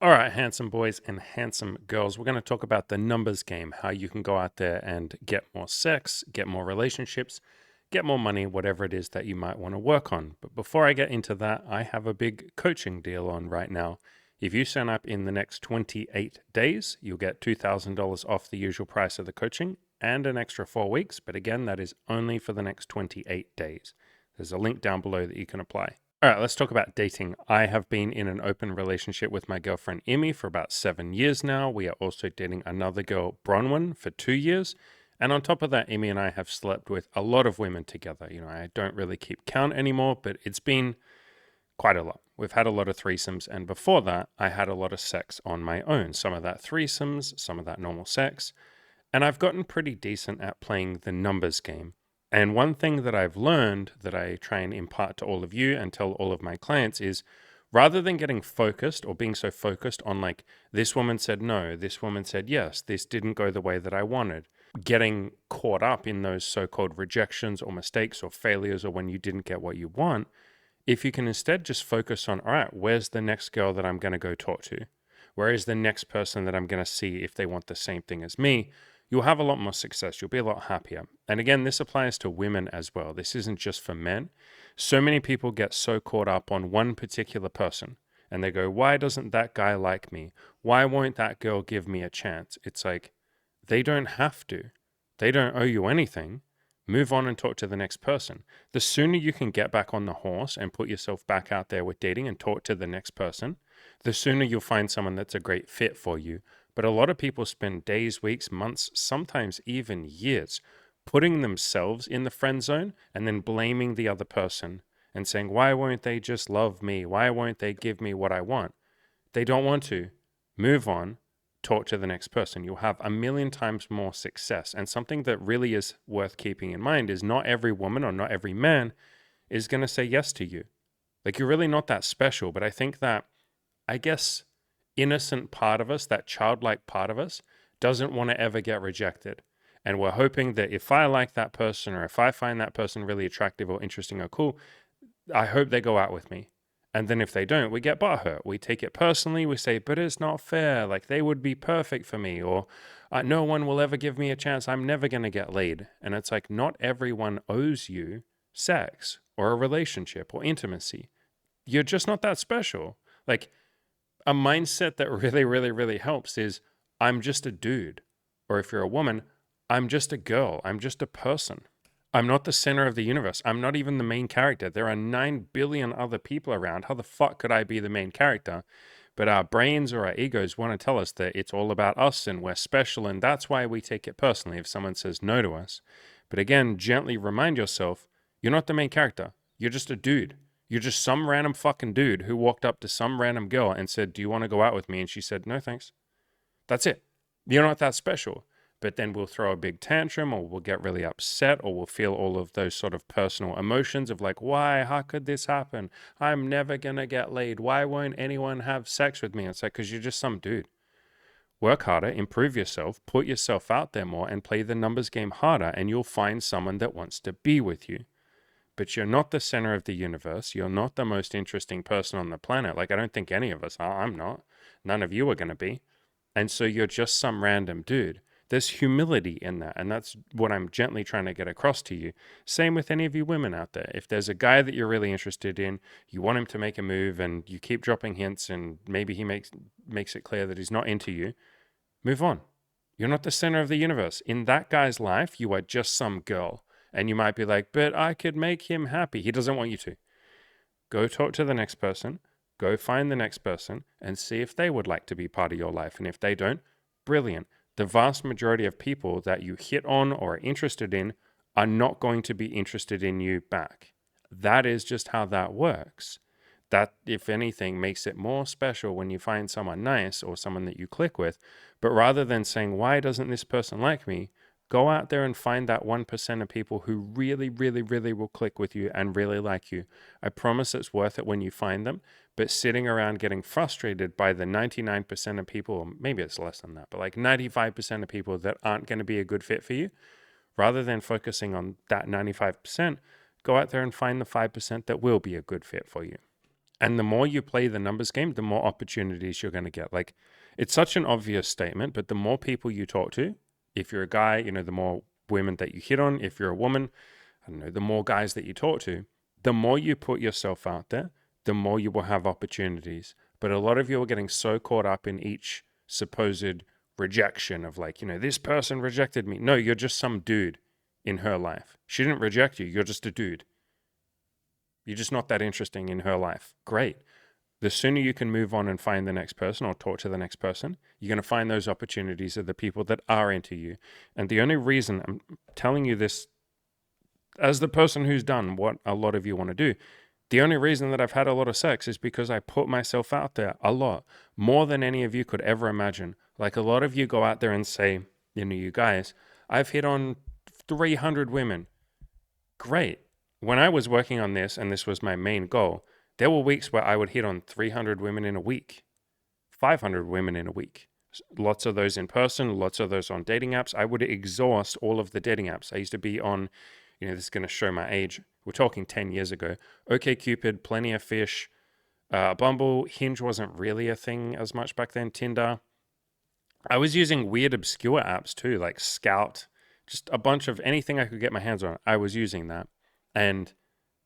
All right, handsome boys and handsome girls, we're going to talk about the numbers game, how you can go out there and get more sex, get more relationships, get more money, whatever it is that you might want to work on. But before I get into that, I have a big coaching deal on right now. If you sign up in the next 28 days, you'll get $2,000 off the usual price of the coaching and an extra 4 weeks. But again, that is only for the next 28 days. There's a link down below that you can apply. All right, let's talk about dating. I have been in an open relationship with my girlfriend Emmy for about 7 years now. We are also dating another girl, Bronwyn, for 2 years. And on top of that, Emmy and I have slept with a lot of women together. I don't really keep count anymore, but it's been quite a lot. We've had a lot of threesomes. And before that, I had a lot of sex on my own. Some of that threesomes, some of that normal sex. And I've gotten pretty decent at playing the numbers game. And one thing that I've learned that I try and impart to all of you and tell all of my clients is rather than getting focused or being so focused on like, this woman said no, this woman said yes, this didn't go the way that I wanted, getting caught up in those so-called rejections or mistakes or failures or when you didn't get what you want, if you can instead just focus on, all right, where's the next girl that I'm going to go talk to? Where is the next person that I'm going to see if they want the same thing as me? You'll have a lot more success. You'll be a lot happier. And again, this applies to women as well. This isn't just for men. So many people get so caught up on one particular person and they go, why doesn't that guy like me? Why won't that girl give me a chance? It's like, they don't have to. They don't owe you anything. Move on and talk to the next person. The sooner you can get back on the horse and put yourself back out there with dating and talk to the next person, the sooner you'll find someone that's a great fit for you. But a lot of people spend days, weeks, months, sometimes even years putting themselves in the friend zone and then blaming the other person and saying, why won't they just love me? Why won't they give me what I want? They don't want to. Move on, talk to the next person. You'll have a million times more success. And something that really is worth keeping in mind is not every woman or not every man is going to say yes to you. Like, you're really not that special. But I think that, I guess, innocent part of us, that childlike part of us, doesn't want to ever get rejected. And we're hoping that if I like that person or if I find that person really attractive or interesting or cool, I hope they go out with me. And then if they don't, we get butthurt. We take it personally. We say, but it's not fair. Like, they would be perfect for me. Or no one will ever give me a chance. I'm never going to get laid. And it's like, not everyone owes you sex or a relationship or intimacy. You're just not that special. Like, a mindset that really, really, really helps is I'm just a dude. Or if you're a woman, I'm just a girl. I'm just a person. I'm not the center of the universe. I'm not even the main character. There are 9 billion other people around. How the fuck could I be the main character? But our brains or our egos want to tell us that it's all about us and we're special, and that's why we take it personally if someone says no to us. But again, gently remind yourself, you're not the main character. You're just a dude. You're just some random fucking dude who walked up to some random girl and said, do you want to go out with me? And she said, no, thanks. That's it. You're not that special. But then we'll throw a big tantrum or we'll get really upset or we'll feel all of those sort of personal emotions of like, why? How could this happen? I'm never going to get laid. Why won't anyone have sex with me? It's like, because you're just some dude. Work harder, improve yourself, put yourself out there more, and play the numbers game harder, and you'll find someone that wants to be with you. But you're not the center of the universe. You're not the most interesting person on the planet. Like, I don't think any of us are. I'm not. None of you are going to be. And so you're just some random dude. There's humility in that. And that's what I'm gently trying to get across to you. Same with any of you women out there. If there's a guy that you're really interested in, you want him to make a move and you keep dropping hints and maybe he makes it clear that he's not into you, move on. You're not the center of the universe. In that guy's life, you are just some girl. And you might be like, but I could make him happy. He doesn't want you to. Go talk to the next person. Go find the next person and see if they would like to be part of your life. And if they don't, brilliant. The vast majority of people that you hit on or are interested in are not going to be interested in you back. That is just how that works. That, if anything, makes it more special when you find someone nice or someone that you click with. But rather than saying, why doesn't this person like me? Go out there and find that 1% of people who really, really, really will click with you and really like you. I promise it's worth it when you find them. But sitting around getting frustrated by the 99% of people, or maybe it's less than that, but like 95% of people that aren't going to be a good fit for you, rather than focusing on that 95%, go out there and find the 5% that will be a good fit for you. And the more you play the numbers game, the more opportunities you're going to get. Like, it's such an obvious statement, but the more people you talk to, if you're a guy, you know, the more women that you hit on. If you're a woman, I don't know, the more guys that you talk to, the more you put yourself out there, the more you will have opportunities. But a lot of you are getting so caught up in each supposed rejection of like, you know, this person rejected me. No, you're just some dude in her life. She didn't reject you. You're just a dude. You're just not that interesting in her life. Great. The sooner you can move on and find the next person or talk to the next person, you're going to find those opportunities of the people that are into you. And the only reason I'm telling you this as the person who's done what a lot of you want to do, the only reason that I've had a lot of sex is because I put myself out there a lot, more than any of you could ever imagine. Like a lot of you go out there and say, you know, you guys, I've hit on 300 women. Great. When I was working on this, and this was my main goal, there were weeks where I would hit on 300 women in a week, 500 women in a week. Lots of those in person, lots of those on dating apps. I would exhaust all of the dating apps. I used to be on, you know, this is going to show my age. We're talking 10 years ago. OkCupid, Plenty of Fish, Bumble, Hinge wasn't really a thing as much back then, Tinder. I was using weird, obscure apps too, like Scout, just a bunch of anything I could get my hands on. I was using that. And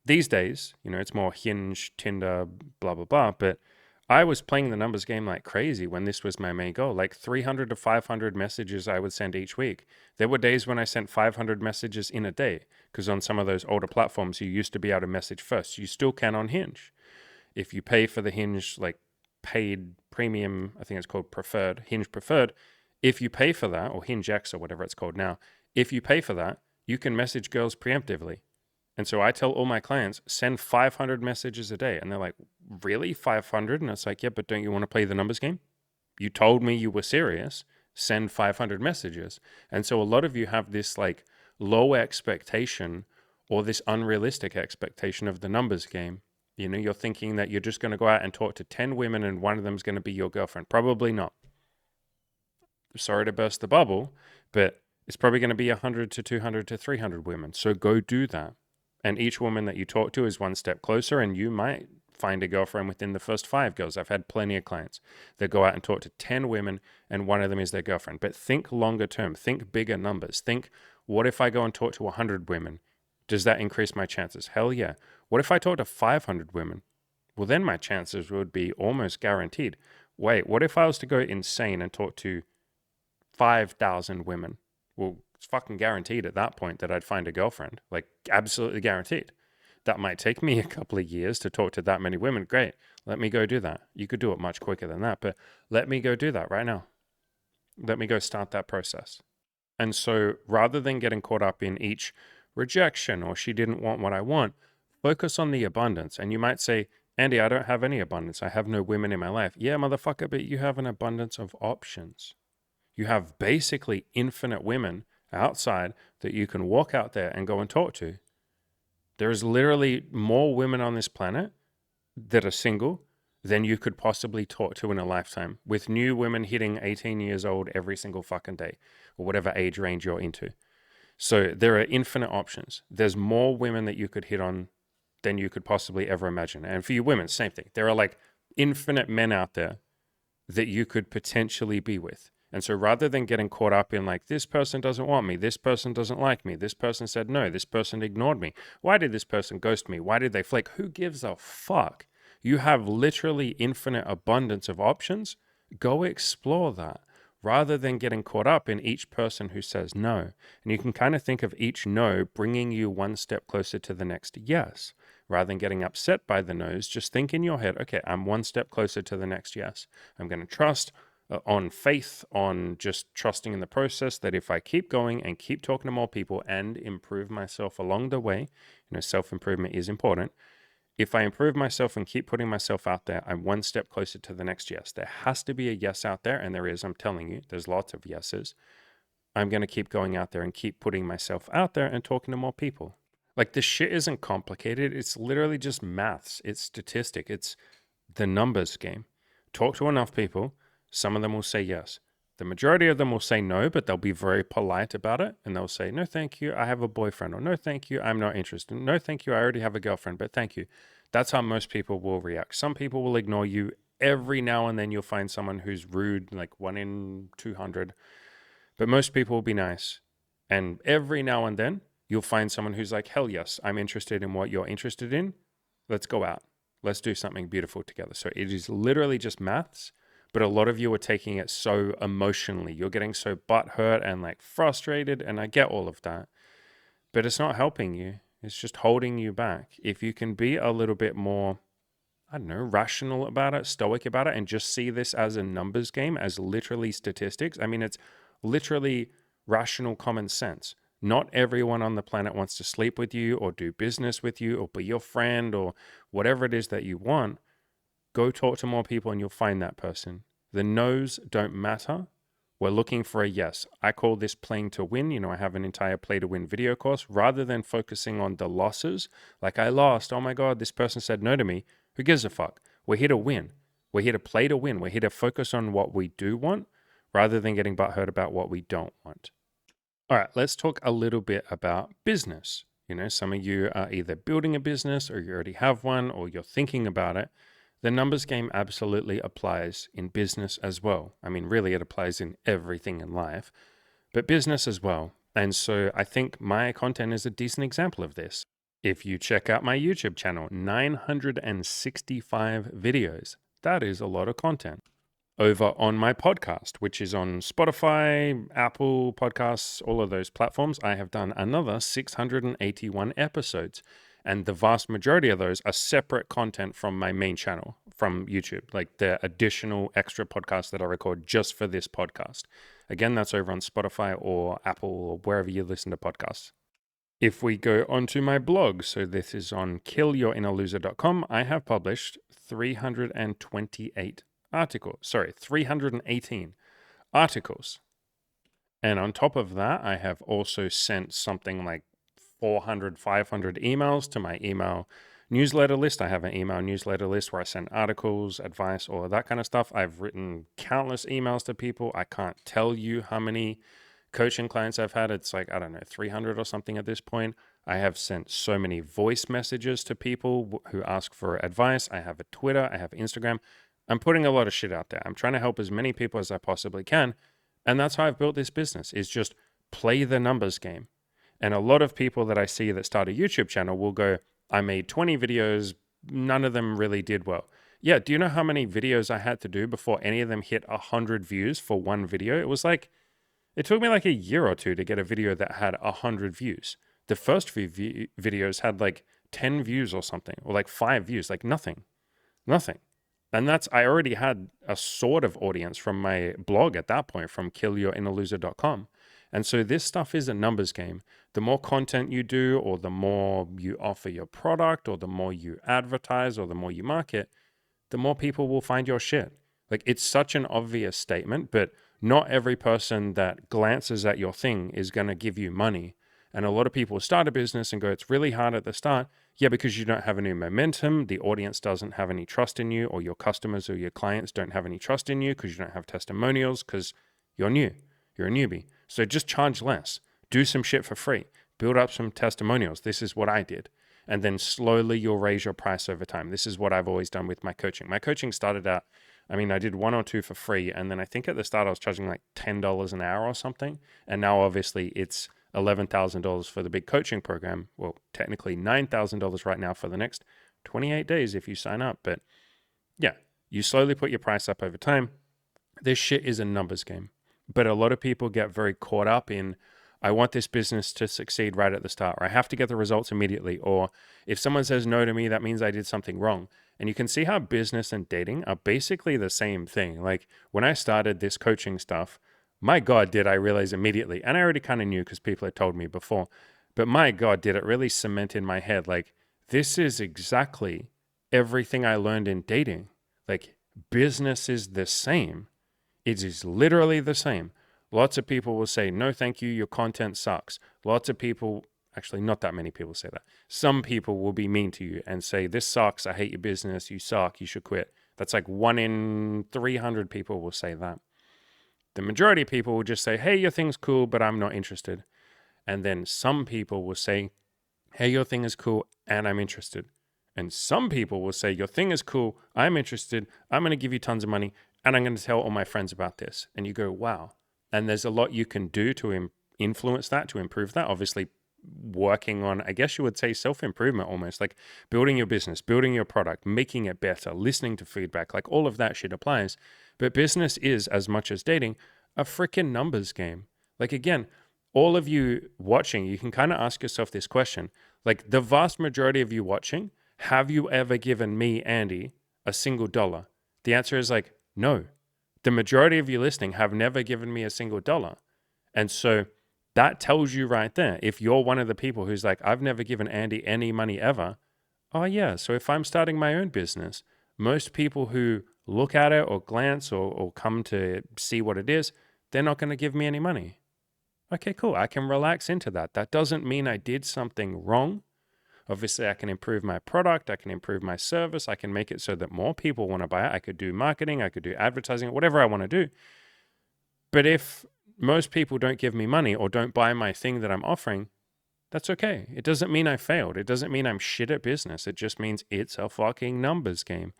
these days, you know, it's more Hinge, Tinder, blah, blah, blah. But I was playing the numbers game like crazy when this was my main goal, like 300 to 500 messages I would send each week. There were days when I sent 500 messages in a day, because on some of those older platforms, you used to be able to message first. You still can on Hinge. If you pay for the Hinge, like paid premium, I think it's called preferred, Hinge preferred, if you pay for that, or Hinge X or whatever it's called now, if you pay for that, you can message girls preemptively. And so I tell all my clients, send 500 messages a day. And they're like, really? 500? And it's like, yeah, but don't you want to play the numbers game? You told me you were serious. Send 500 messages. And so a lot of you have this like low expectation or this unrealistic expectation of the numbers game. You know, you're thinking that you're just going to go out and talk to 10 women and one of them is going to be your girlfriend. Probably not. Sorry to burst the bubble, but it's probably going to be 100 to 200 to 300 women. So go do that. And each woman that you talk to is one step closer, and you might find a girlfriend within the first 5 girls. I've had plenty of clients that go out and talk to 10 women, and one of them is their girlfriend. But think longer term. Think bigger numbers. Think, what if I go and talk to 100 women? Does that increase my chances? Hell yeah. What if I talk to 500 women? Well, then my chances would be almost guaranteed. Wait, what if I was to go insane and talk to 5,000 women? Well, it's fucking guaranteed at that point that I'd find a girlfriend. Like, absolutely guaranteed. That might take me a couple of years to talk to that many women. Great. Let me go do that. You could do it much quicker than that, but let me go do that right now. Let me go start that process. And so rather than getting caught up in each rejection or she didn't want what I want, focus on the abundance. And you might say, Andy, I don't have any abundance. I have no women in my life. Yeah, motherfucker, but you have an abundance of options. You have basically infinite women outside that you can walk out there and go and talk to. There is literally more women on this planet that are single than you could possibly talk to in a lifetime, with new women hitting 18 years old every single fucking day, or whatever age range you're into. So there are infinite options. There's more women that you could hit on than you could possibly ever imagine. And for you women, same thing. There are like infinite men out there that you could potentially be with. And so rather than getting caught up in like, this person doesn't want me, this person doesn't like me, this person said no, this person ignored me, why did this person ghost me, why did they flake? Who gives a fuck? You have literally infinite abundance of options. Go explore that rather than getting caught up in each person who says no. And you can kind of think of each no bringing you one step closer to the next yes. Rather than getting upset by the no's, just think in your head, okay, I'm one step closer to the next yes. I'm going to trust on faith, on just trusting in the process that if I keep going and keep talking to more people and improve myself along the way, you know, self-improvement is important. If I improve myself and keep putting myself out there, I'm one step closer to the next yes. There has to be a yes out there, and there is, I'm telling you, there's lots of yeses. I'm going to keep going out there and keep putting myself out there and talking to more people. Like, this shit isn't complicated. It's literally just maths. It's statistic. It's the numbers game. Talk to enough people. Some of them will say yes. The majority of them will say no, but they'll be very polite about it. And they'll say, no, thank you, I have a boyfriend. Or no, thank you, I'm not interested. No, thank you, I already have a girlfriend, but thank you. That's how most people will react. Some people will ignore you. Every now and then you'll find someone who's rude, like 1 in 200. But most people will be nice. And every now and then you'll find someone who's like, hell yes, I'm interested in what you're interested in. Let's go out. Let's do something beautiful together. So it is literally just maths. But a lot of you are taking it so emotionally. You're getting so butthurt and like frustrated. And I get all of that. But it's not helping you. It's just holding you back. If you can be a little bit more, I don't know, rational about it, stoic about it, and just see this as a numbers game, as literally statistics. I mean, it's literally rational common sense. Not everyone on the planet wants to sleep with you or do business with you or be your friend or whatever it is that you want. Go talk to more people and you'll find that person. The no's don't matter. We're looking for a yes. I call this playing to win. You know, I have an entire play to win video course. Rather than focusing on the losses, like I lost, oh my God, this person said no to me. Who gives a fuck? We're here to win. We're here to play to win. We're here to focus on what we do want rather than getting butthurt about what we don't want. All right, let's talk a little bit about business. You know, some of you are either building a business or you already have one or you're thinking about it. The numbers game absolutely applies in business as well. I mean, really, it applies in everything in life, but business as well. And so I think my content is a decent example of this. If you check out my YouTube channel, 965 videos. That is a lot of content. Over on my podcast, which is on Spotify, Apple Podcasts, all of those platforms, I have done another 681 episodes. And the vast majority of those are separate content from my main channel from YouTube, like the additional extra podcasts that I record just for this podcast. Again, that's over on Spotify or Apple or wherever you listen to podcasts. If we go onto my blog, so this is on killyourinnerloser.com, I have published 318 articles. And on top of that, I have also sent something like 400, 500 emails to my email newsletter list. I have an email newsletter list where I send articles, advice, all of that kind of stuff. I've written countless emails to people. I can't tell you how many coaching clients I've had. It's like, I don't know, 300 or something at this point. I have sent so many voice messages to people who ask for advice. I have a Twitter, I have Instagram. I'm putting a lot of shit out there. I'm trying to help as many people as I possibly can. And that's how I've built this business, is just play the numbers game. And a lot of people that I see that start a YouTube channel will go, I made 20 videos, none of them really did well. Yeah, do you know how many videos I had to do before any of them hit 100 views for one video? It took me like a year or two to get a video that had 100 views. The first few videos had like 10 views or something, or like 5 views, like nothing. And I already had a sort of audience from my blog at that point, from killyourinnerloser.com. And so this stuff is a numbers game. The more content you do, or the more you offer your product, or the more you advertise, or the more you market, the more people will find your shit. Like, it's such an obvious statement, but not every person that glances at your thing is going to give you money. And a lot of people start a business and go, it's really hard at the start. Yeah, because you don't have any momentum, the audience doesn't have any trust in you, or your customers or your clients don't have any trust in you because you don't have testimonials, because you're new, you're a newbie. So just charge less, do some shit for free, build up some testimonials. This is what I did. And then slowly you'll raise your price over time. This is what I've always done with my coaching. My coaching started out, I did 1 or 2 for free. And then I think at the start I was charging like $10 an hour or something. And now obviously it's $11,000 for the big coaching program. Well, technically $9,000 right now for the next 28 days if you sign up. But yeah, you slowly put your price up over time. This shit is a numbers game. But a lot of people get very caught up in, I want this business to succeed right at the start, or I have to get the results immediately, or if someone says no to me, that means I did something wrong. And you can see how business and dating are basically the same thing. Like when I started this coaching stuff, my God, did I realize immediately, and I already kind of knew because people had told me before, but my God, did it really cement in my head, like, this is exactly everything I learned in dating. Like, business is the same. It is literally the same. Lots of people will say, no, thank you, your content sucks. Lots of people, actually not that many people say that. Some people will be mean to you and say, this sucks, I hate your business, you suck, you should quit. That's like 1 in 300 people will say that. The majority of people will just say, hey, your thing's cool, but I'm not interested. And then some people will say, hey, your thing is cool and I'm interested. And some people will say, your thing is cool. I'm interested. I'm going to give you tons of money and I'm going to tell all my friends about this. And you go, wow. And there's a lot you can do to influence that, to improve that. Obviously, working on, I guess you would say, self-improvement almost, like building your business, building your product, making it better, listening to feedback, like all of that shit applies. But business is, as much as dating, a freaking numbers game. Like, again, all of you watching, you can kind of ask yourself this question. Like, the vast majority of you watching, have you ever given me, Andy, a single dollar? The answer is like, no. The majority of you listening have never given me a single dollar. And so that tells you right there, if you're one of the people who's like, I've never given Andy any money ever. Oh yeah, so if I'm starting my own business, most people who look at it or glance or come to see what it is, they're not going to give me any money. Okay, cool. I can relax into that. That doesn't mean I did something wrong. Obviously, I can improve my product. I can improve my service. I can make it so that more people want to buy it. I could do marketing. I could do advertising, whatever I want to do. But if most people don't give me money or don't buy my thing that I'm offering, that's okay. It doesn't mean I failed. It doesn't mean I'm shit at business. It just means it's a fucking numbers game.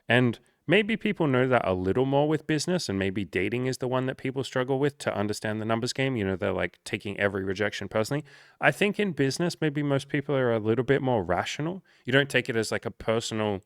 And maybe people know that a little more with business, and maybe dating is the one that people struggle with to understand the numbers game. You know, they're like taking every rejection personally. I think in business, maybe most people are a little bit more rational. You don't take it as like a personal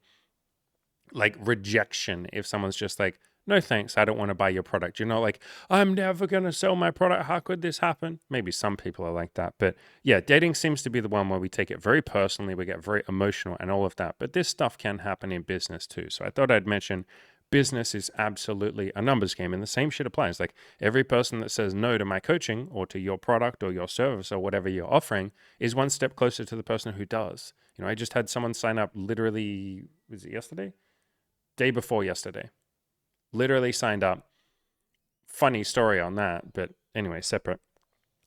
like rejection if someone's just like, no thanks, I don't want to buy your product. You're not like, I'm never going to sell my product. How could this happen? Maybe some people are like that. But yeah, dating seems to be the one where we take it very personally. We get very emotional and all of that. But this stuff can happen in business too. So I thought I'd mention business is absolutely a numbers game. And the same shit applies. Like every person that says no to my coaching or to your product or your service or whatever you're offering is one step closer to the person who does. You know, I just had someone sign up literally, was it yesterday? Day before yesterday. Literally signed up. Funny story on that, but anyway, separate.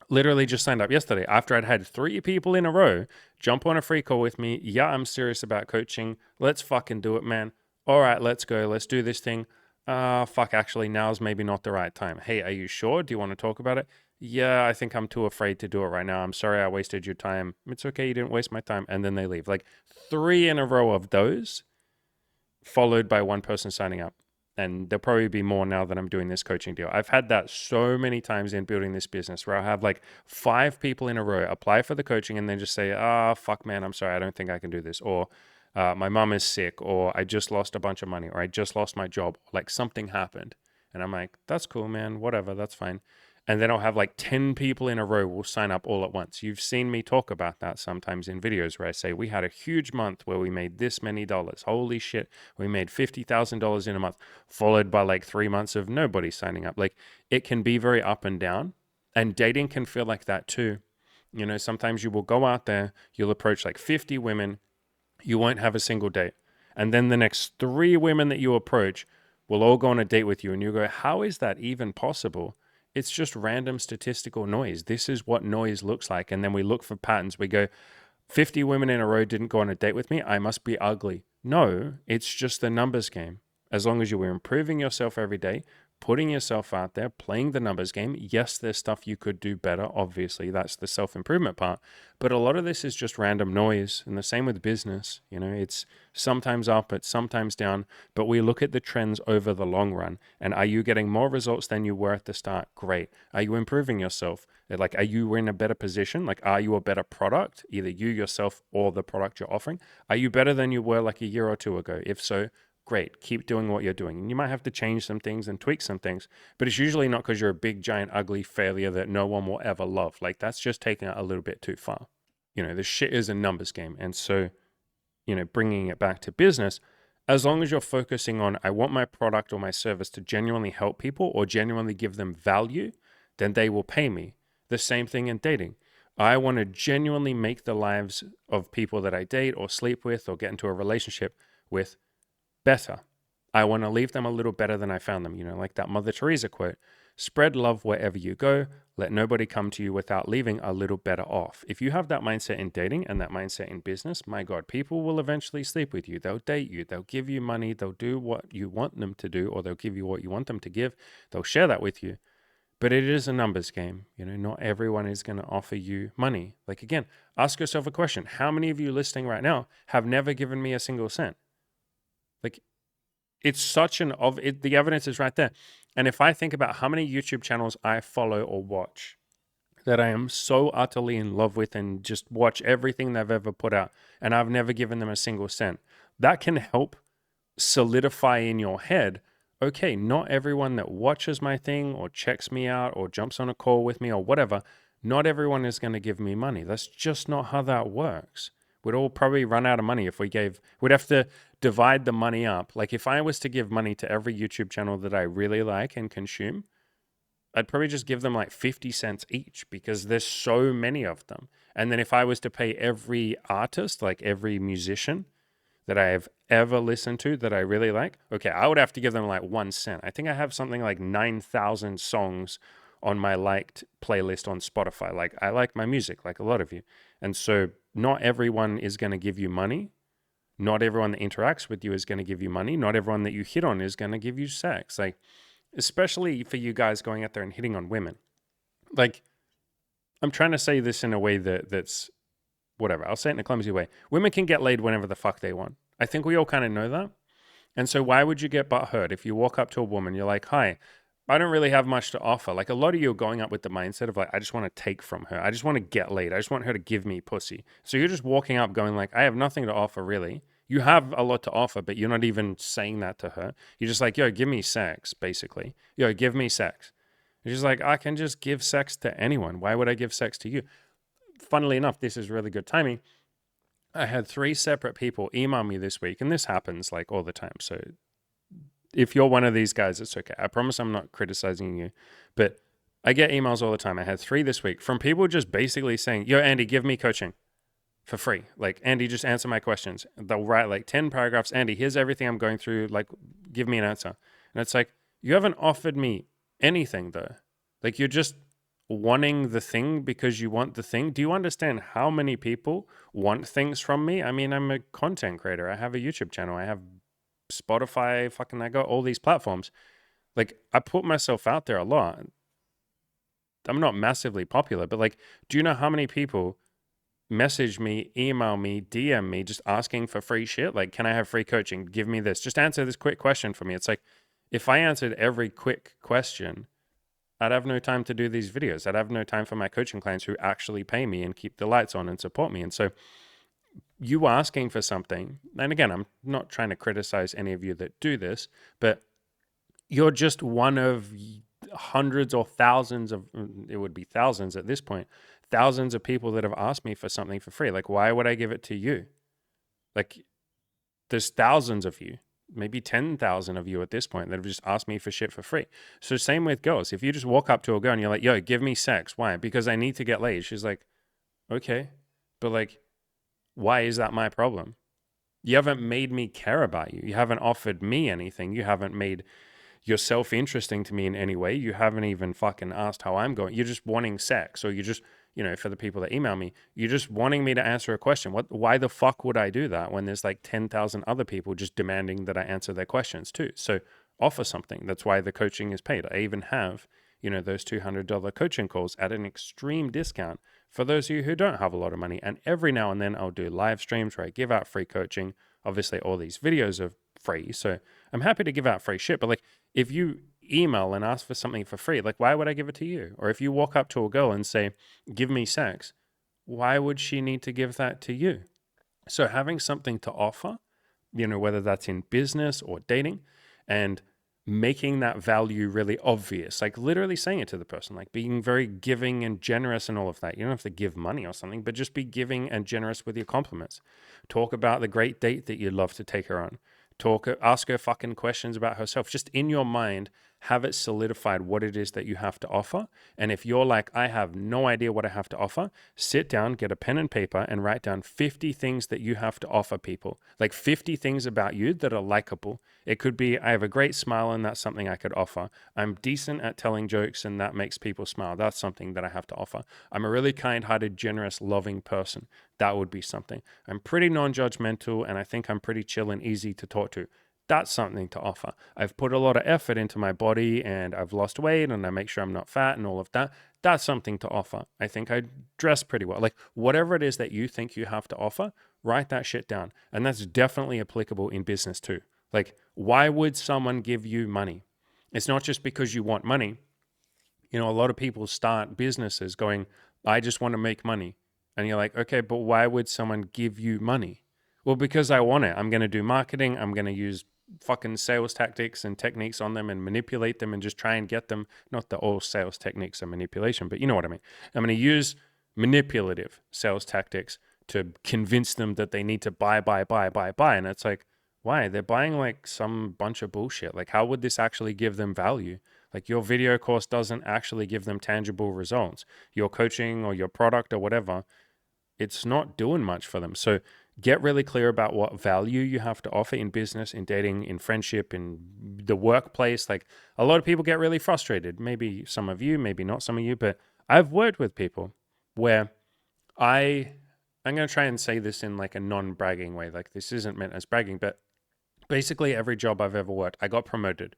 Literally just signed up yesterday after I'd had 3 people in a row jump on a free call with me. Yeah, I'm serious about coaching. Let's fucking do it, man. All right, let's go. Let's do this thing. Fuck, actually, now's maybe not the right time. Hey, are you sure? Do you want to talk about it? Yeah, I think I'm too afraid to do it right now. I'm sorry I wasted your time. It's okay, you didn't waste my time. And then they leave. Like 3 in a row of those, followed by one person signing up. And there'll probably be more now that I'm doing this coaching deal. I've had that so many times in building this business where I have like 5 people in a row apply for the coaching and then just say, fuck, man, I'm sorry, I don't think I can do this. Or my mom is sick, or I just lost a bunch of money, or I just lost my job. Like something happened. And I'm like, that's cool, man, whatever, that's fine. And then I'll have like 10 people in a row will sign up all at once. You've seen me talk about that sometimes in videos where I say, we had a huge month where we made this many dollars. Holy shit, we made $50,000 in a month, followed by like 3 months of nobody signing up. Like it can be very up and down, and dating can feel like that too. You know, sometimes you will go out there, you'll approach like 50 women, you won't have a single date. And then the next 3 women that you approach will all go on a date with you, and you go, how is that even possible? It's just random statistical noise. This is what noise looks like. And then we look for patterns. We go, 50 women in a row didn't go on a date with me. I must be ugly. No, it's just the numbers game. As long as you were improving yourself every day, putting yourself out there, playing the numbers game. Yes, there's stuff you could do better. Obviously, that's the self-improvement part. But a lot of this is just random noise. And the same with business. You know, it's sometimes up, it's sometimes down. But we look at the trends over the long run. And are you getting more results than you were at the start? Great. Are you improving yourself? Like, are you in a better position? Like, are you a better product? Either you yourself or the product you're offering. Are you better than you were like a year or 2 ago? If so, great, keep doing what you're doing. And you might have to change some things and tweak some things, but it's usually not because you're a big, giant, ugly failure that no one will ever love. Like that's just taking it a little bit too far. You know, this shit is a numbers game. And so, you know, bringing it back to business, as long as you're focusing on, I want my product or my service to genuinely help people or genuinely give them value, then they will pay me. The same thing in dating. I want to genuinely make the lives of people that I date or sleep with or get into a relationship with better. I want to leave them a little better than I found them. You know, like that Mother Teresa quote, spread love wherever you go. Let nobody come to you without leaving a little better off. If you have that mindset in dating and that mindset in business, my God, people will eventually sleep with you. They'll date you. They'll give you money. They'll do what you want them to do, or they'll give you what you want them to give. They'll share that with you. But it is a numbers game. Not everyone is going to offer you money. Like, again, ask yourself a question. How many of you listening right now have never given me a single cent? Like, it's such the evidence is right there. And if I think about how many YouTube channels I follow or watch that I am so utterly in love with and just watch everything they've ever put out, and I've never given them a single cent, that can help solidify in your head, okay, not everyone that watches my thing or checks me out or jumps on a call with me or whatever, not everyone is going to give me money. That's just not how that works. We'd all probably run out of money if we'd have to divide the money up. Like, if I was to give money to every YouTube channel that I really like and consume, I'd probably just give them like 50 cents each because there's so many of them. And then if I was to pay every artist, like every musician that I have ever listened to that I really like, okay, I would have to give them like 1 cent. I think I have something like 9,000 songs on my liked playlist on Spotify. Like, I like my music, like a lot of you. And so not everyone is going to give you money. Not everyone that interacts with you is going to give you money. Not everyone that you hit on is going to give you sex. Like, especially for you guys going out there and hitting on women. Like, I'm trying to say this in a way that's whatever. I'll say it in a clumsy way. Women can get laid whenever the fuck they want. I think we all kind of know that. And so why would you get butthurt if you walk up to a woman, you're like, hi, I don't really have much to offer. Like, a lot of you are going up with the mindset of like, I just want to take from her. I just want to get laid. I just want her to give me pussy. So you're just walking up going like, I have nothing to offer really. You have a lot to offer, but you're not even saying that to her. You're just like, yo, give me sex, basically. Yo, give me sex. And she's like, I can just give sex to anyone. Why would I give sex to you? Funnily enough, this is really good timing. I had 3 separate people email me this week, and this happens like all the time. So if you're one of these guys, it's okay. I promise I'm not criticizing you, but I get emails all the time. I had 3 this week from people just basically saying, yo, Andy, give me coaching for free. Like, Andy, just answer my questions. They'll write like 10 paragraphs. Andy, here's everything I'm going through. Like, give me an answer. And it's like, you haven't offered me anything though. Like, you're just wanting the thing because you want the thing. Do you understand how many people want things from me? I mean, I'm a content creator. I have a YouTube channel. I have Spotify. I got all these platforms. Like, I put myself out there a lot. I'm not massively popular, but like, do you know how many people message me, email me, DM me, just asking for free shit? Like, can I have free coaching? Give me this. Just answer this quick question for me. It's like, if I answered every quick question, I'd have no time to do these videos. I'd have no time for my coaching clients who actually pay me and keep the lights on and support me. And so you asking for something, and again, I'm not trying to criticize any of you that do this, but you're just one of hundreds or thousands of, it would be thousands at this point, thousands of people that have asked me for something for free. Like, why would I give it to you? Like, there's thousands of you, maybe 10,000 of you at this point that have just asked me for shit for free. So same with girls. If you just walk up to a girl and you're like, yo, give me sex. Why? Because I need to get laid. She's like, okay, but like, why is that my problem? You haven't made me care about you. You haven't offered me anything. You haven't made yourself interesting to me in any way. You haven't even fucking asked how I'm going. You're just wanting sex, or you just, for the people that email me, you're just wanting me to answer a question. Why the fuck would I do that when there's like 10,000 other people just demanding that I answer their questions too? So offer something. That's why the coaching is paid. I even have, those $200 coaching calls at an extreme discount for those of you who don't have a lot of money. And every now and then I'll do live streams where I give out free coaching. Obviously all these videos are free, so I'm happy to give out free shit. But like, if you email and ask for something for free, like, why would I give it to you? Or if you walk up to a girl and say, give me sex, why would she need to give that to you? So having something to offer, whether that's in business or dating, and making that value really obvious, like literally saying it to the person, like being very giving and generous and all of that. You don't have to give money or something, but just be giving and generous with your compliments. Talk about the great date that you'd love to take her on. Ask her fucking questions about herself. Just in your mind, have it solidified what it is that you have to offer. And if you're like, I have no idea what I have to offer, sit down, get a pen and paper, and write down 50 things that you have to offer people. Like 50 things about you that are likable. It could be, I have a great smile and that's something I could offer. I'm decent at telling jokes and that makes people smile. That's something that I have to offer. I'm a really kind-hearted, generous, loving person. That would be something. I'm pretty non-judgmental and I think I'm pretty chill and easy to talk to. That's something to offer. I've put a lot of effort into my body and I've lost weight and I make sure I'm not fat and all of that. That's something to offer. I think I dress pretty well. Like whatever it is that you think you have to offer, write that shit down. And that's definitely applicable in business too. Like, why would someone give you money? It's not just because you want money. You know, a lot of people start businesses going, I just want to make money. And you're like, okay, but why would someone give you money? Well, because I want it. I'm going to do marketing. I'm going to use fucking sales tactics and techniques on them and manipulate them and just try and get them. Not that all sales techniques are manipulation, but you know what I mean. I'm going to use manipulative sales tactics to convince them that they need to buy. And it's like, why? They're buying like some bunch of bullshit. Like, how would this actually give them value? Like, your video course doesn't actually give them tangible results. Your coaching or your product or whatever, it's not doing much for them. So get really clear about what value you have to offer in business, in dating, in friendship, in the workplace. Like, a lot of people get really frustrated. Maybe some of you, maybe not some of you, but I've worked with people where I'm going to try and say this in like a non-bragging way. Like, this isn't meant as bragging, but basically every job I've ever worked, I got promoted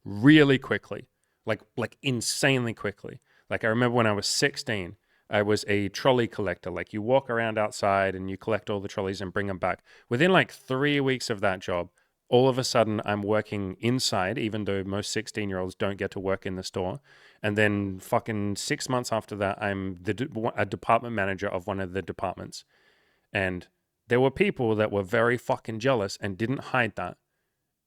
really quickly, like insanely quickly. Like, I remember when I was 16, I was a trolley collector. Like, you walk around outside and you collect all the trolleys and bring them back. Within like 3 weeks of that job, all of a sudden I'm working inside, even though most 16-year-olds don't get to work in the store. And then fucking 6 months after that, I'm a department manager of one of the departments. And there were people that were very fucking jealous and didn't hide that.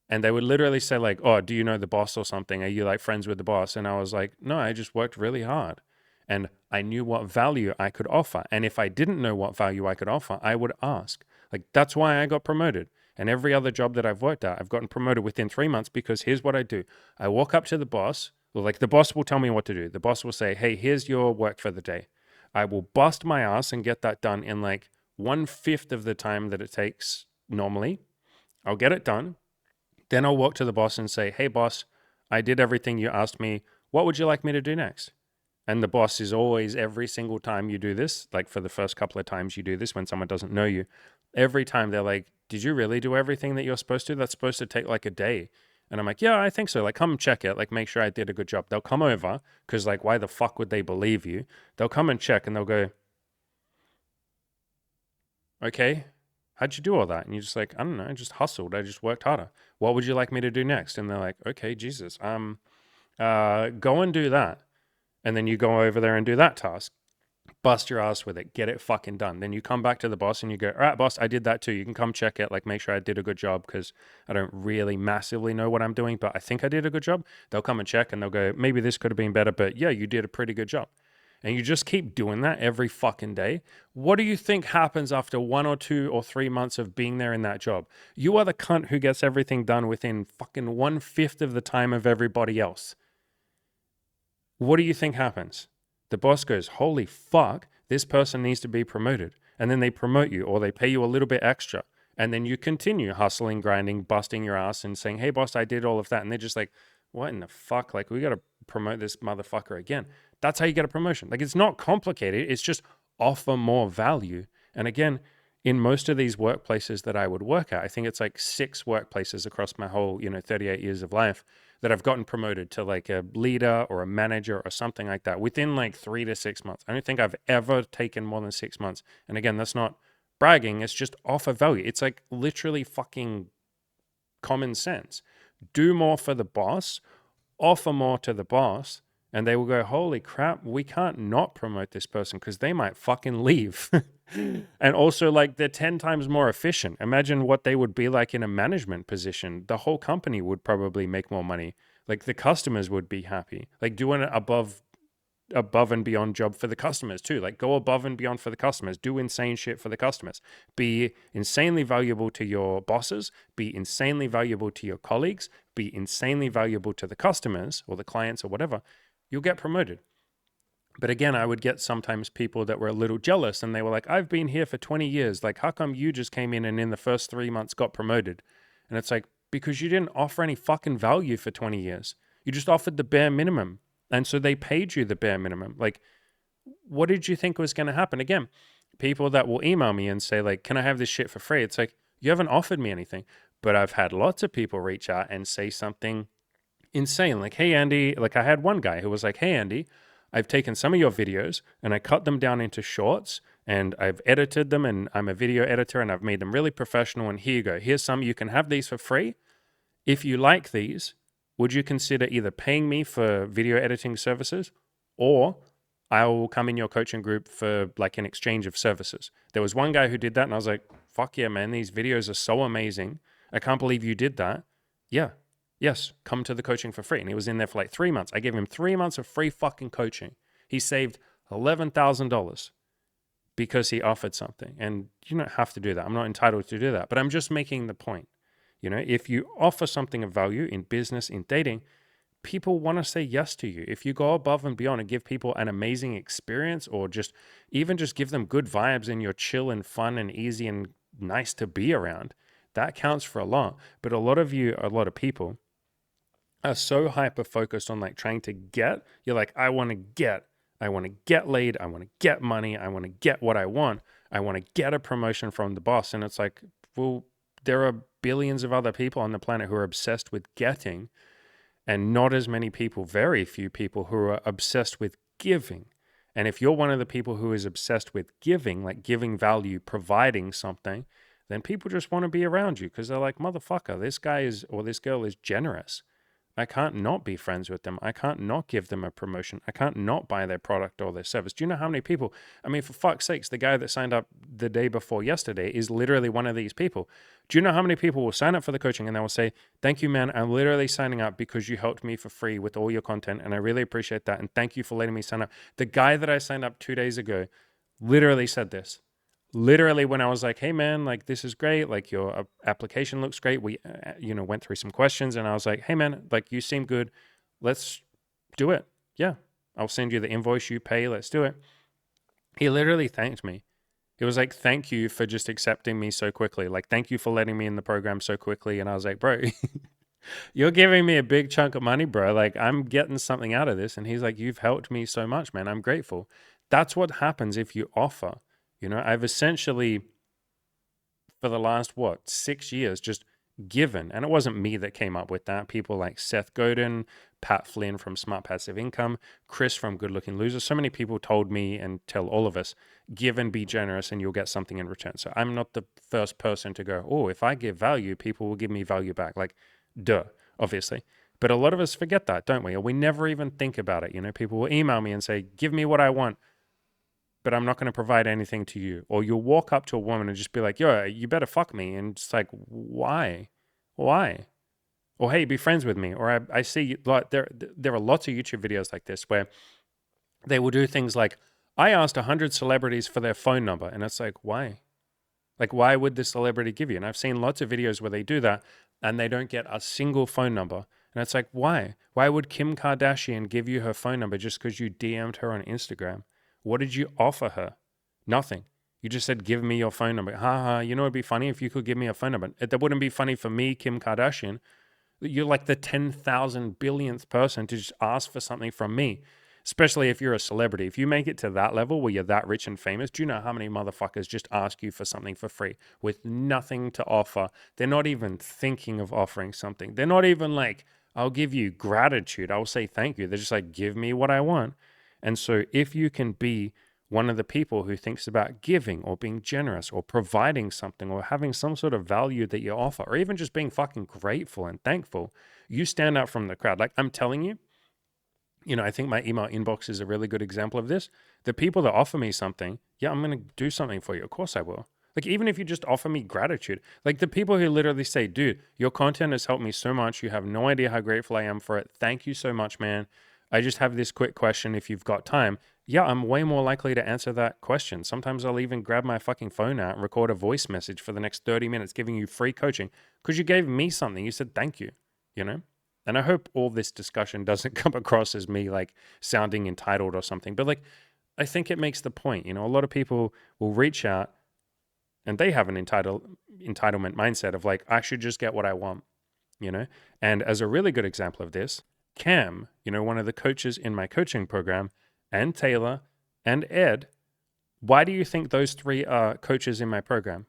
And they would literally say like, oh, do you know the boss or something? Are you like friends with the boss? And I was like, no, I just worked really hard. And I knew what value I could offer. And if I didn't know what value I could offer, I would ask. Like, that's why I got promoted. And every other job that I've worked at, I've gotten promoted within 3 months because here's what I do. I walk up to the boss, or like the boss will tell me what to do. The boss will say, hey, here's your work for the day. I will bust my ass and get that done in like 1/5 of the time that it takes normally. I'll get it done. Then I'll walk to the boss and say, hey, boss, I did everything you asked me. What would you like me to do next? And the boss is always, every single time you do this, like for the first couple of times you do this when someone doesn't know you, every time they're like, did you really do everything that you're supposed to? That's supposed to take like a day. And I'm like, yeah, I think so. Like, come check it. Like, make sure I did a good job. They'll come over because, like, why the fuck would they believe you? They'll come and check and they'll go, okay, how'd you do all that? And you're just like, I don't know, I just hustled. I just worked harder. What would you like me to do next? And they're like, okay, Jesus, go and do that. And then you go over there and do that task. Bust your ass with it. Get it fucking done. Then you come back to the boss and you go, all right, boss, I did that too. You can come check it. Like, make sure I did a good job because I don't really massively know what I'm doing, but I think I did a good job. They'll come and check and they'll go, maybe this could have been better, but yeah, you did a pretty good job. And you just keep doing that every fucking day. What do you think happens after 1 or 2 or 3 months of being there in that job? You are the cunt who gets everything done within fucking 1/5 of the time of everybody else. What do you think happens? The boss goes, holy fuck, this person needs to be promoted. And then they promote you or they pay you a little bit extra. And then you continue hustling, grinding, busting your ass and saying, hey, boss, I did all of that. And they're just like, what in the fuck? Like, we got to promote this motherfucker again. That's how you get a promotion. Like, it's not complicated. It's just offer more value. And again, in most of these workplaces that I would work at, I think it's like 6 workplaces across my whole, 38 years of life that I've gotten promoted to like a leader or a manager or something like that within like 3 to 6 months. I don't think I've ever taken more than 6 months. And again, that's not bragging. It's just offer value. It's like literally fucking common sense. Do more for the boss, offer more to the boss, and they will go, holy crap, we can't not promote this person because they might fucking leave. And also, like, they're 10 times more efficient. Imagine what they would be like in a management position. The whole company would probably make more money. Like, the customers would be happy. Like, doing an above and beyond job for the customers too. Like, go above and beyond for the customers. Do insane shit for the customers. Be insanely valuable to your bosses. Be insanely valuable to your colleagues. Be insanely valuable to the customers or the clients or whatever. You'll get promoted. But again, I would get sometimes people that were a little jealous and they were like, I've been here for 20 years. Like, how come you just came in and in the first 3 months got promoted? And it's like, because you didn't offer any fucking value for 20 years. You just offered the bare minimum. And so they paid you the bare minimum. Like, what did you think was going to happen? Again, people that will email me and say like, can I have this shit for free? It's like, you haven't offered me anything. But I've had lots of people reach out and say something insane. Like, hey, Andy, like I had one guy who was like, hey, Andy, I've taken some of your videos and I cut them down into shorts and I've edited them and I'm a video editor and I've made them really professional. And here you go. Here's some. You can have these for free. If you like these, would you consider either paying me for video editing services or I will come in your coaching group for like an exchange of services? There was one guy who did that and I was like, fuck yeah, man, these videos are so amazing. I can't believe you did that. Yeah. Yes, come to the coaching for free. And he was in there for like 3 months. I gave him 3 months of free fucking coaching. He saved $11,000 because he offered something. And you don't have to do that. I'm not entitled to do that. But I'm just making the point. You know, if you offer something of value in business, in dating, people want to say yes to you. If you go above and beyond and give people an amazing experience or just even just give them good vibes and you're chill and fun and easy and nice to be around, that counts for a lot. But a lot of people are so hyper focused on like trying to get, you're like, I want to get laid, I want to get money, I want to get what I want to get a promotion from the boss. And it's like, well, there are billions of other people on the planet who are obsessed with getting, and not as many people, very few people who are obsessed with giving. And if you're one of the people who is obsessed with giving, like giving value, providing something, then people just want to be around you because they're like, motherfucker, this guy is, or this girl is generous. I can't not be friends with them. I can't not give them a promotion. I can't not buy their product or their service. Do you know how many people, I mean, for fuck's sakes, the guy that signed up the day before yesterday is literally one of these people. Do you know how many people will sign up for the coaching and they will say, thank you, man, I'm literally signing up because you helped me for free with all your content and I really appreciate that. And thank you for letting me sign up. The guy that I signed up 2 days ago literally said this. Literally, when I was like, hey man, like this is great, like your application looks great, we went through some questions and I was like, hey man, like you seem good, let's do it. Yeah, I'll send you the invoice, you pay, let's do it. He literally thanked me. He was like, thank you for just accepting me so quickly, like thank you for letting me in the program so quickly. And I was like, bro, you're giving me a big chunk of money, bro, like I'm getting something out of this. And he's like, you've helped me so much, man, I'm grateful. That's what happens if you offer. You know, I've essentially, for the last, 6 years, just given, and it wasn't me that came up with that. People like Seth Godin, Pat Flynn from Smart Passive Income, Chris from Good Looking Losers. So many people told me and tell all of us, give and be generous and you'll get something in return. So I'm not the first person to go, oh, if I give value, people will give me value back. Like, duh, obviously. But a lot of us forget that, don't we? Or we never even think about it. You know, people will email me and say, give me what I want, but I'm not going to provide anything to you. Or you'll walk up to a woman and just be like, yo, you better fuck me. And it's like, why? Why? Or, hey, be friends with me. Or I see, like, there are lots of YouTube videos like this where they will do things like, I asked 100 celebrities for their phone number. And it's like, why? Like, why would the celebrity give you? And I've seen lots of videos where they do that and they don't get a single phone number. And it's like, why? Why would Kim Kardashian give you her phone number just because you DM'd her on Instagram? What did you offer her? Nothing. You just said, give me your phone number. You know, it'd be funny if you could give me a phone number. That wouldn't be funny for me, Kim Kardashian. You're like the 10,000 billionth person to just ask for something from me, especially if you're a celebrity. If you make it to that level where you're that rich and famous, do you know how many motherfuckers just ask you for something for free with nothing to offer? They're not even thinking of offering something. They're not even like, I'll give you gratitude. I'll say thank you. They're just like, give me what I want. And so if you can be one of the people who thinks about giving or being generous or providing something or having some sort of value that you offer, or even just being fucking grateful and thankful, you stand out from the crowd. Like I'm telling you, I think my email inbox is a really good example of this. The people that offer me something, yeah, I'm going to do something for you. Of course I will. Like even if you just offer me gratitude, like the people who literally say, dude, your content has helped me so much. You have no idea how grateful I am for it. Thank you so much, man. I just have this quick question if you've got time. Yeah, I'm way more likely to answer that question. Sometimes I'll even grab my fucking phone out and record a voice message for the next 30 minutes giving you free coaching because you gave me something. You said thank you, And I hope all this discussion doesn't come across as me like sounding entitled or something. But like, I think it makes the point. A lot of people will reach out and they have an entitlement mindset of like, I should just get what I want, And as a really good example of this, Cam, one of the coaches in my coaching program, and Taylor and Ed, why do you think those three are coaches in my program?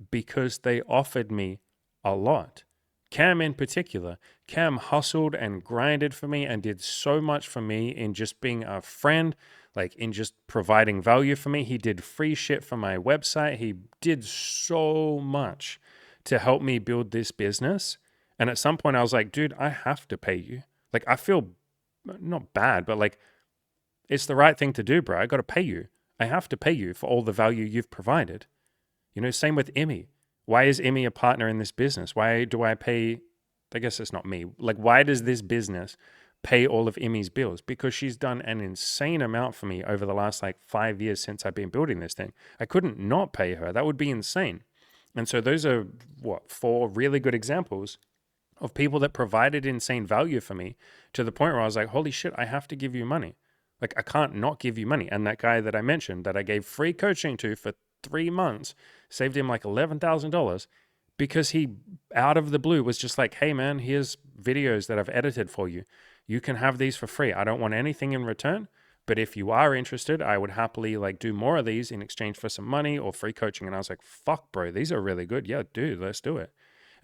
Because they offered me a lot. Cam in particular, Cam hustled and grinded for me and did so much for me in just being a friend, like in just providing value for me. He did free shit for my website. He did so much to help me build this business. And at some point I was like, dude, I have to pay you. Like, I feel not bad, but like, it's the right thing to do, bro. I got to pay you. I have to pay you for all the value you've provided. You know, same with Emmy. Why is Emmy a partner in this business? Why do I pay? I guess it's not me. Like, why does this business pay all of Emmy's bills? Because she's done an insane amount for me over the last like 5 years since I've been building this thing. I couldn't not pay her. That would be insane. And so those are what, 4 really good examples of people that provided insane value for me to the point where I was like, holy shit, I have to give you money. Like, I can't not give you money. And that guy that I mentioned that I gave free coaching to for 3 months saved him like $11,000 because he, out of the blue, was just like, hey man, here's videos that I've edited for you. You can have these for free. I don't want anything in return. But if you are interested, I would happily like do more of these in exchange for some money or free coaching. And I was like, fuck, bro, these are really good. Yeah, dude, let's do it.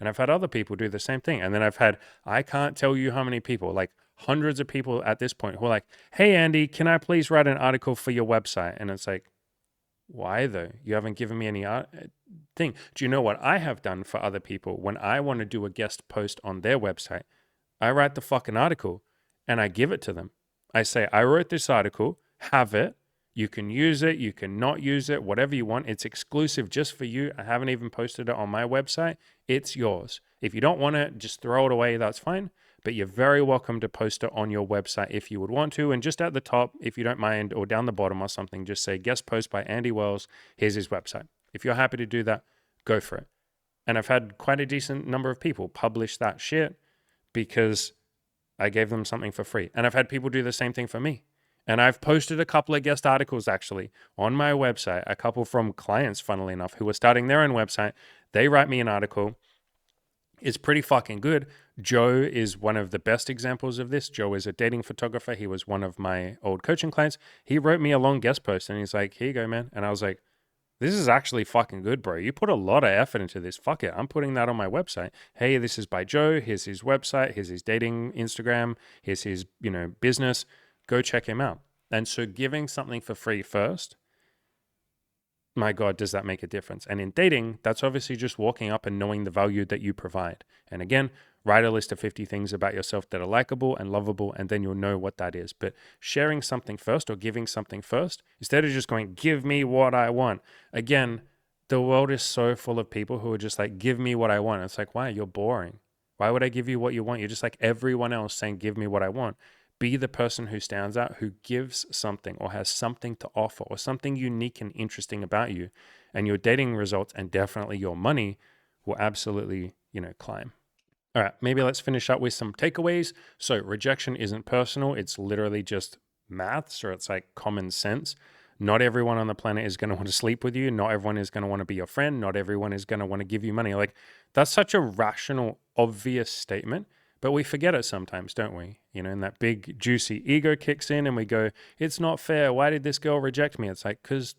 And I've had other people do the same thing. And then I've had, I can't tell you how many people, like hundreds of people at this point who are like, hey, Andy, can I please write an article for your website? And it's like, why though? You haven't given me any thing. Do you know what I have done for other people when I want to do a guest post on their website? I write the fucking article and I give it to them. I say, I wrote this article, have it. You can use it, you can not use it, whatever you want. It's exclusive just for you. I haven't even posted it on my website. It's yours. If you don't want it, just throw it away. That's fine. But you're very welcome to post it on your website if you would want to. And just at the top, if you don't mind, or down the bottom or something, just say guest post by Andy Wells. Here's his website. If you're happy to do that, go for it. And I've had quite a decent number of people publish that shit because I gave them something for free. And I've had people do the same thing for me. And I've posted a couple of guest articles actually on my website, a couple from clients, funnily enough, who are starting their own website. They write me an article. It's pretty fucking good. Joe is one of the best examples of this. Joe is a dating photographer. He was one of my old coaching clients. He wrote me a long guest post and he's like, here you go, man. And I was like, this is actually fucking good, bro. You put a lot of effort into this. Fuck it. I'm putting that on my website. Hey, this is by Joe. Here's his website. Here's his dating Instagram. Here's his, business. Go check him out. And so giving something for free first, my God, does that make a difference? And in dating, that's obviously just walking up and knowing the value that you provide. And again, write a list of 50 things about yourself that are likable and lovable, and then you'll know what that is. But sharing something first or giving something first, instead of just going, give me what I want. Again, the world is so full of people who are just like, give me what I want. It's like, why? You're boring. Why would I give you what you want? You're just like everyone else saying, give me what I want. Be the person who stands out, who gives something or has something to offer or something unique and interesting about you. And your dating results and definitely your money will absolutely, climb. All right, maybe let's finish up with some takeaways. So rejection isn't personal. It's literally just maths, or it's like common sense. Not everyone on the planet is going to want to sleep with you. Not everyone is going to want to be your friend. Not everyone is going to want to give you money. Like, that's such a rational, obvious statement. But we forget it sometimes, don't we? And that big juicy ego kicks in and we go, it's not fair. Why did this girl reject me? It's like, because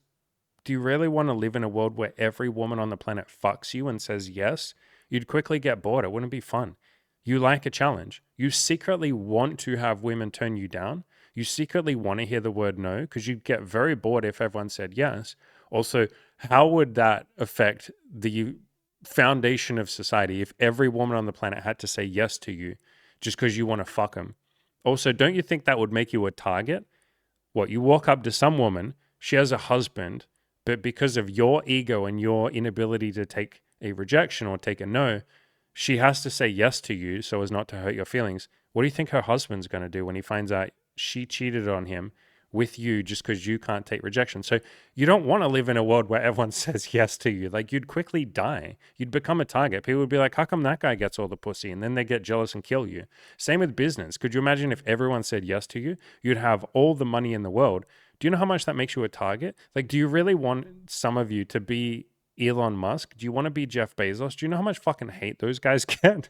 do you really want to live in a world where every woman on the planet fucks you and says yes? You'd quickly get bored. It wouldn't be fun. You like a challenge. You secretly want to have women turn you down. You secretly want to hear the word no because you'd get very bored if everyone said yes. Also, how would that affect the foundation of society if every woman on the planet had to say yes to you just because you want to fuck them? Also, don't you think that would make you a target? What, you walk up to some woman, she has a husband, but because of your ego and your inability to take a rejection or take a no, she has to say yes to you so as not to hurt your feelings. What do you think her husband's going to do when he finds out she cheated on him with you just because you can't take rejection? So you don't want to live in a world where everyone says yes to you. Like, you'd quickly die. You'd become a target. People would be like, how come that guy gets all the pussy? And then they get jealous and kill you. Same with business. Could you imagine if everyone said yes to you? You'd have all the money in the world. Do you know how much that makes you a target? Like, do you really want some of you to be Elon Musk? Do you want to be Jeff Bezos? Do you know how much fucking hate those guys get?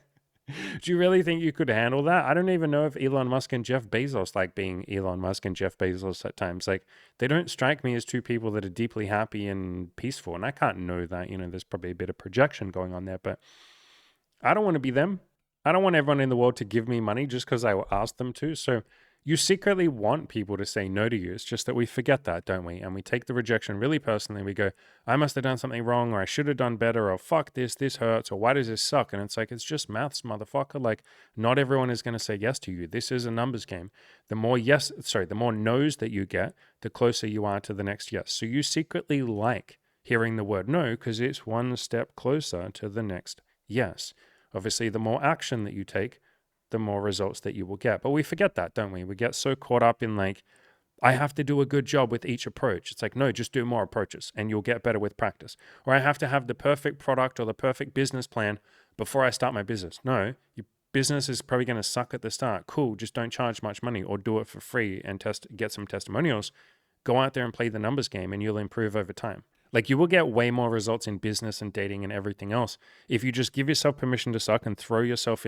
Do you really think you could handle that? I don't even know if Elon Musk and Jeff Bezos like being Elon Musk and Jeff Bezos at times. Like, they don't strike me as two people that are deeply happy and peaceful. And I can't know that, there's probably a bit of projection going on there. But I don't want to be them. I don't want everyone in the world to give me money just because I asked them to. So you secretly want people to say no to you. It's just that we forget that, don't we? And we take the rejection really personally. We go, I must have done something wrong, or I should have done better, or fuck this hurts, or why does this suck? And it's like, it's just maths, motherfucker. Like, not everyone is going to say yes to you. This is a numbers game. The more the more no's that you get, the closer you are to the next yes. So you secretly like hearing the word no because it's one step closer to the next yes. Obviously, the more action that you take, the more results that you will get. But we forget that, don't we? We get so caught up in like, I have to do a good job with each approach. It's like, no, just do more approaches and you'll get better with practice. Or I have to have the perfect product or the perfect business plan before I start my business. No, your business is probably going to suck at the start. Cool, just don't charge much money or do it for free and get some testimonials. Go out there and play the numbers game and you'll improve over time. Like you will get way more results in business and dating and everything else if you just give yourself permission to suck and throw yourself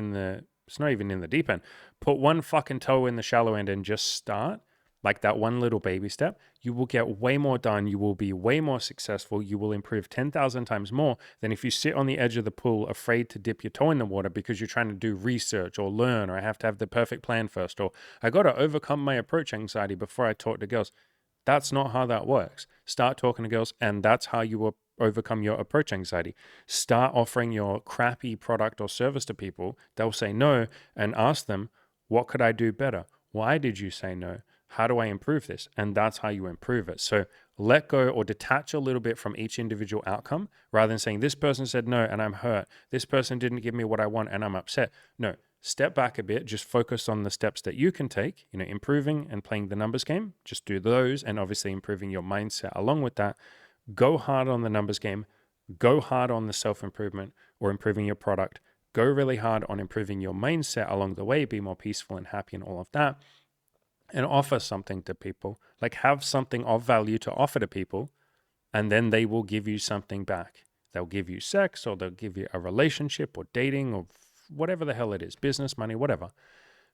it's not even in the deep end. Put one fucking toe in the shallow end and just start like that one little baby step. You will get way more done. You will be way more successful. You will improve 10,000 times more than if you sit on the edge of the pool afraid to dip your toe in the water because you're trying to do research or learn, or I have to have the perfect plan first, or I got to overcome my approach anxiety before I talk to girls. That's not how that works. Start talking to girls, and that's how you will overcome your approach anxiety. Start offering your crappy product or service to people. They'll say no, and ask them, what could I do better? Why did you say no? How do I improve this? And that's how you improve it. So let go or detach a little bit from each individual outcome rather than saying, this person said no and I'm hurt. This person didn't give me what I want and I'm upset. No, step back a bit, just focus on the steps that you can take, improving and playing the numbers game. Just do those, and obviously improving your mindset along with that. Go hard on the numbers game, go hard on the self-improvement or improving your product, go really hard on improving your mindset along the way, be more peaceful and happy and all of that, and offer something to people. Like have something of value to offer to people, and then they will give you something back. They'll give you sex, or they'll give you a relationship or dating or whatever the hell it is, business, money, whatever.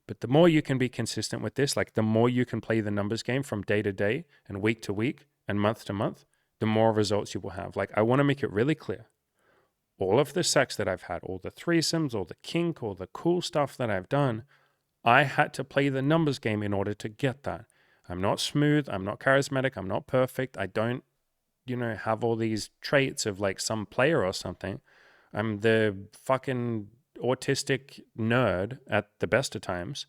But the more you can be consistent with this, like the more you can play the numbers game from day to day and week to week and month to month, the more results you will have. Like I want to make it really clear. All of the sex that I've had, all the threesomes, all the kink, all the cool stuff that I've done, I had to play the numbers game in order to get that. I'm not smooth. I'm not charismatic. I'm not perfect. I don't, have all these traits of like some player or something. I'm the fucking autistic nerd at the best of times,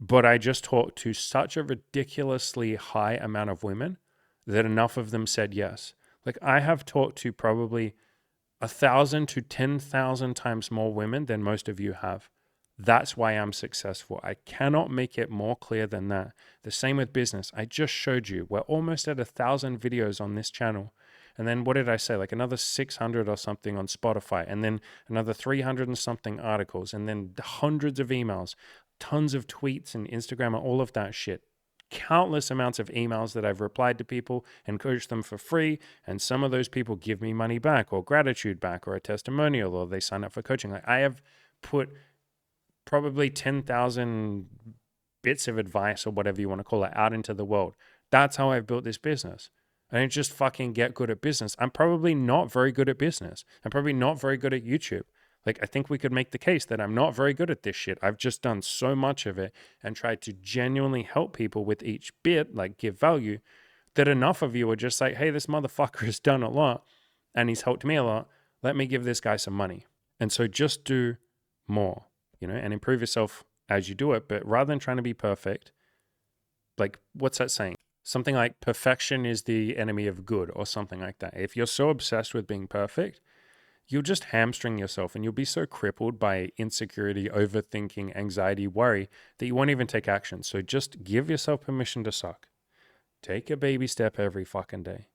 but I just talked to such a ridiculously high amount of women that enough of them said yes. Like I have talked to probably 1,000 to 10,000 times more women than most of you have. That's why I'm successful. I cannot make it more clear than that. The same with business. I just showed you. We're almost at 1,000 videos on this channel. And then what did I say? Like another 600 or something on Spotify, and then another 300 and something articles, and then hundreds of emails, tons of tweets and Instagram and all of that shit. Countless amounts of emails that I've replied to people and coached them for free. And some of those people give me money back or gratitude back or a testimonial, or they sign up for coaching. Like I have put probably 10,000 bits of advice or whatever you want to call it out into the world. That's how I've built this business. I didn't just fucking get good at business. I'm probably not very good at business. I'm probably not very good at YouTube. Like, I think we could make the case that I'm not very good at this shit. I've just done so much of it and tried to genuinely help people with each bit, like give value, that enough of you are just like, hey, this motherfucker has done a lot and he's helped me a lot. Let me give this guy some money. And so just do more, and improve yourself as you do it. But rather than trying to be perfect, like, what's that saying? Something like perfection is the enemy of good or something like that. If you're so obsessed with being perfect, you'll just hamstring yourself and you'll be so crippled by insecurity, overthinking, anxiety, worry that you won't even take action. So just give yourself permission to suck. Take a baby step every fucking day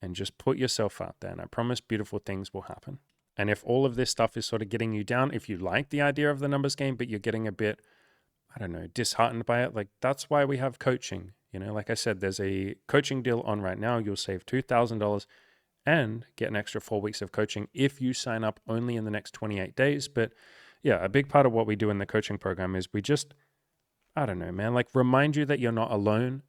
and just put yourself out there. And I promise beautiful things will happen. And if all of this stuff is sort of getting you down, if you like the idea of the numbers game, but you're getting a bit, disheartened by it, like that's why we have coaching. Like I said, there's a coaching deal on right now. You'll save $2,000 and get an extra 4 weeks of coaching if you sign up only in the next 28 days. But yeah, a big part of what we do in the coaching program is we just, like remind you that you're not alone.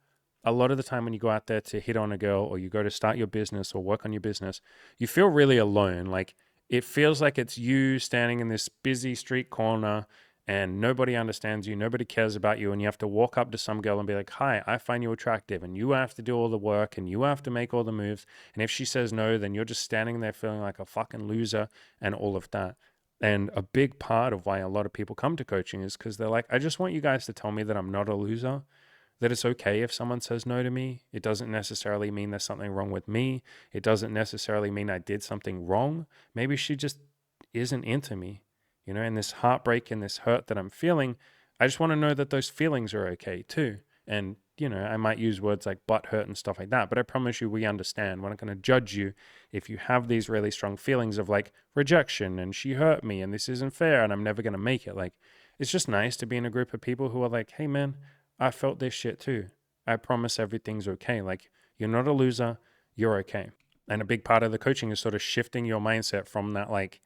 A lot of the time when you go out there to hit on a girl or you go to start your business or work on your business, you feel really alone. Like it feels like it's you standing in this busy street corner and nobody understands you, nobody cares about you, and you have to walk up to some girl and be like, "Hi, I find you attractive," and you have to do all the work and you have to make all the moves. And if she says no, then you're just standing there feeling like a fucking loser and all of that. And a big part of why a lot of people come to coaching is because they're like, I just want you guys to tell me that I'm not a loser, that it's okay if someone says no to me. It doesn't necessarily mean there's something wrong with me. It doesn't necessarily mean I did something wrong. Maybe she just isn't into me, and this heartbreak and this hurt that I'm feeling. I just want to know that those feelings are okay too. And, I might use words like butt hurt and stuff like that, but I promise you we understand. We're not going to judge you if you have these really strong feelings of like rejection and she hurt me and this isn't fair and I'm never going to make it. Like, it's just nice to be in a group of people who are like, hey man, I felt this shit too. I promise everything's okay. Like, you're not a loser, you're okay. And a big part of the coaching is sort of shifting your mindset from that like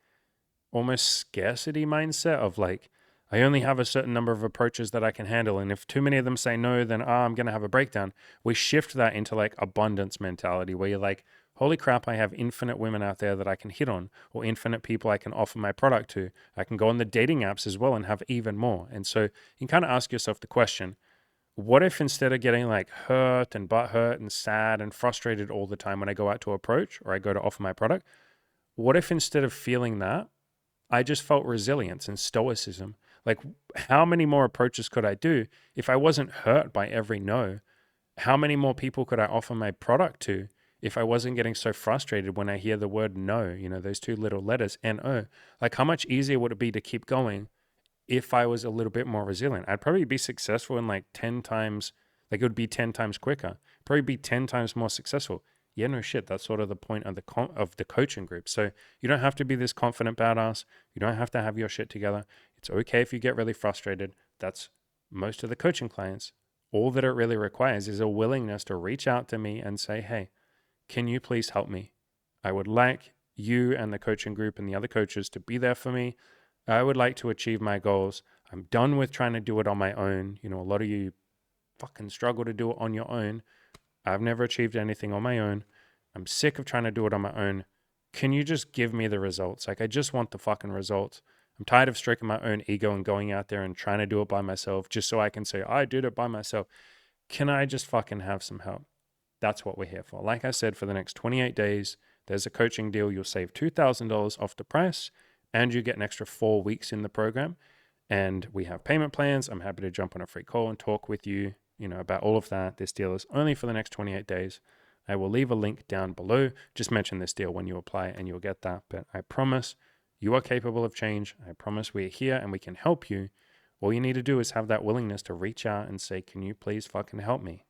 almost scarcity mindset of like, I only have a certain number of approaches that I can handle. And if too many of them say no, then I'm going to have a breakdown. We shift that into like abundance mentality where you're like, holy crap, I have infinite women out there that I can hit on, or infinite people I can offer my product to. I can go on the dating apps as well and have even more. And so you can kind of ask yourself the question, what if instead of getting like hurt and butt hurt and sad and frustrated all the time when I go out to approach or I go to offer my product, what if instead of feeling that, I just felt resilience and stoicism? Like, how many more approaches could I do if I wasn't hurt by every no? How many more people could I offer my product to if I wasn't getting so frustrated when I hear the word no, those two little letters, N-O? Like, how much easier would it be to keep going if I was a little bit more resilient? I'd probably be successful in like 10 times, like it would be 10 times quicker, probably be 10 times more successful. Yeah, no shit. That's sort of the point of the coaching group. So you don't have to be this confident badass. You don't have to have your shit together. It's okay if you get really frustrated. That's most of the coaching clients. All that it really requires is a willingness to reach out to me and say, hey, can you please help me? I would like you and the coaching group and the other coaches to be there for me. I would like to achieve my goals. I'm done with trying to do it on my own. A lot of you fucking struggle to do it on your own. I've never achieved anything on my own. I'm sick of trying to do it on my own. Can you just give me the results? Like, I just want the fucking results. I'm tired of stroking my own ego and going out there and trying to do it by myself just so I can say, I did it by myself. Can I just fucking have some help? That's what we're here for. Like I said, for the next 28 days, there's a coaching deal. You'll save $2,000 off the price and you get an extra 4 weeks in the program. And we have payment plans. I'm happy to jump on a free call and talk with you, about all of that. This deal is only for the next 28 days. I will leave a link down below. Just mention this deal when you apply and you'll get that. But I promise you are capable of change. I promise we're here and we can help you. All you need to do is have that willingness to reach out and say, can you please fucking help me?